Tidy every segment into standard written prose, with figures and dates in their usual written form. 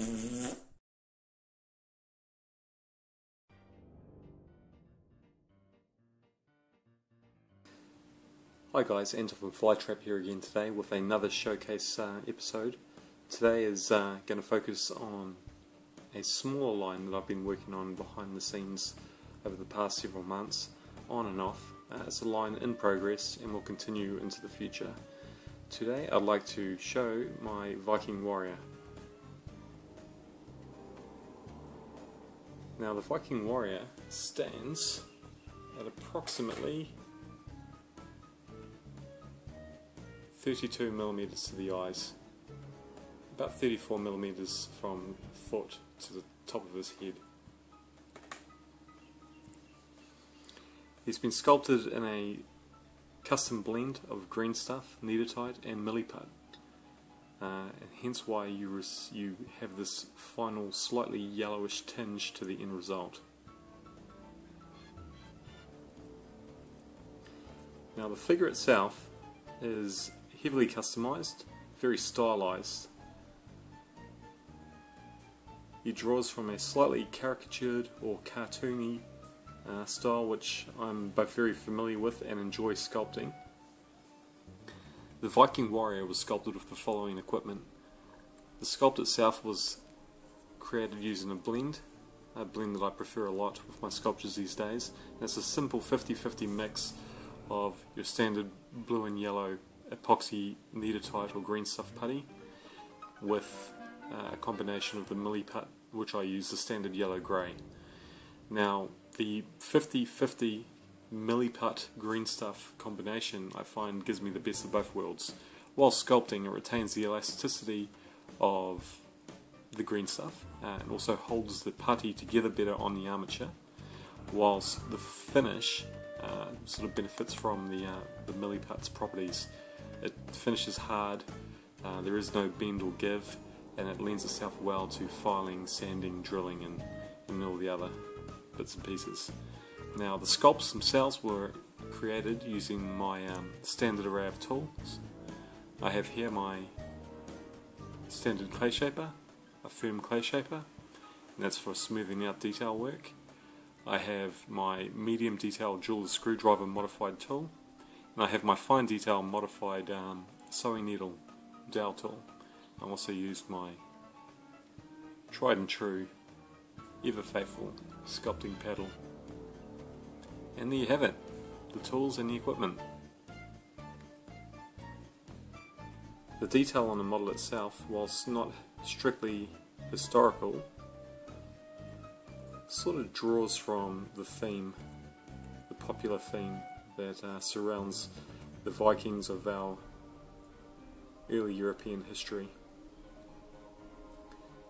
Hi guys, Enter from Flytrap here again today with another showcase episode. Today is going to focus on a smaller line that I've been working on behind the scenes over the past several months, on and off. It's a line in progress and will continue into the future. Today I'd like to show my Viking warrior. Now the Viking warrior stands at approximately 32mm to the eyes, about 34mm from foot to the top of his head. He's been sculpted in a custom blend of green stuff, needletite and milliput, and hence why you have this final slightly yellowish tinge to the end result. Now the figure itself is heavily customized, very stylized. He draws from a slightly caricatured or cartoony style, which I'm both very familiar with and enjoy sculpting. The Viking warrior was sculpted with the following equipment. The sculpt itself was created using a blend that I prefer a lot with my sculptures these days. And it's a simple 50-50 mix of your standard blue and yellow epoxy needletite or green stuff putty with a combination of the milliput, which I use the standard yellow grey. Now the 50-50 milliput green stuff combination I find gives me the best of both worlds. While sculpting, it retains the elasticity of the green stuff and also holds the putty together better on the armature, whilst the finish sort of benefits from the milliput's properties. It finishes hard, there is no bend or give, and it lends itself well to filing, sanding, drilling and all the other bits and pieces. Now the sculpts themselves were created using my standard array of tools. I have here my standard clay shaper, a firm clay shaper, and that's for smoothing out detail work. I have my medium detail jeweler's screwdriver modified tool, and I have my fine detail modified sewing needle dowel tool. I also used my tried and true, ever faithful sculpting paddle. And there you have it, the tools and the equipment. The detail on the model itself, whilst not strictly historical, sort of draws from the theme, the popular theme that surrounds the Vikings of our early European history.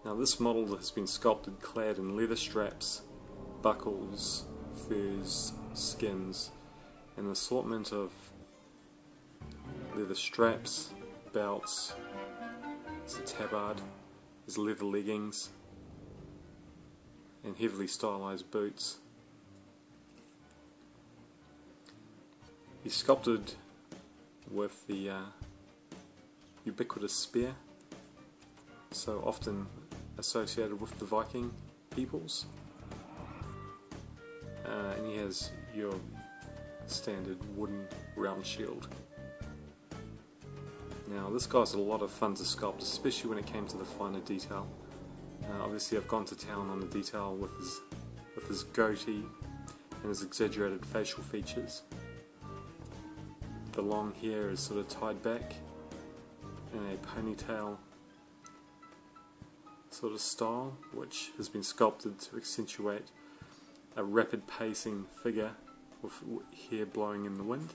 Now this model has been sculpted clad in leather straps, buckles, furs, skins, an assortment of leather straps, belts, there's a tabard, there's leather leggings, and heavily stylized boots. He's sculpted with the ubiquitous spear, so often associated with the Viking peoples, and he has your standard wooden round shield. Now this guy's a lot of fun to sculpt, especially when it came to the finer detail. Obviously I've gone to town on the detail with his goatee and his exaggerated facial features. The long hair is sort of tied back in a ponytail sort of style, which has been sculpted to accentuate a rapid pacing figure with hair blowing in the wind.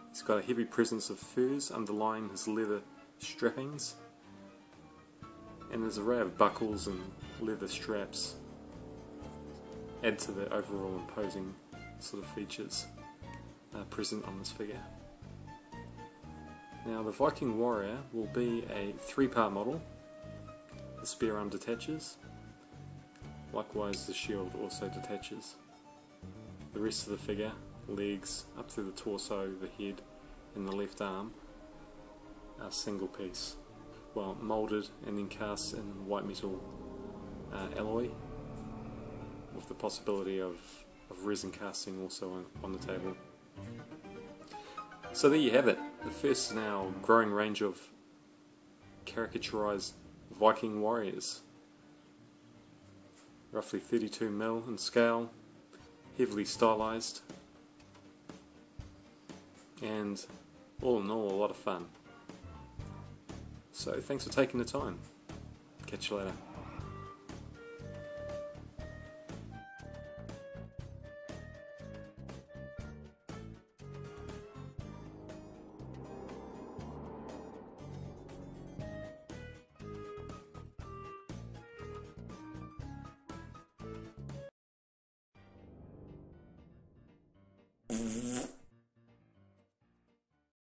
He's got a heavy presence of furs underlying his leather strappings, and his array of buckles and leather straps add to the overall imposing sort of features present on this figure. Now the Viking warrior will be a 3-part model. The spear arm detaches, likewise the shield also detaches. The rest of the figure, legs up through the torso, the head and the left arm, are single piece. well, moulded and then cast in white metal alloy, with the possibility of resin casting also on the table. So there you have it, the first in our growing range of caricaturized Viking warriors. Roughly 32mm in scale, heavily stylized, and all in all a lot of fun. So thanks for taking the time. Catch you later.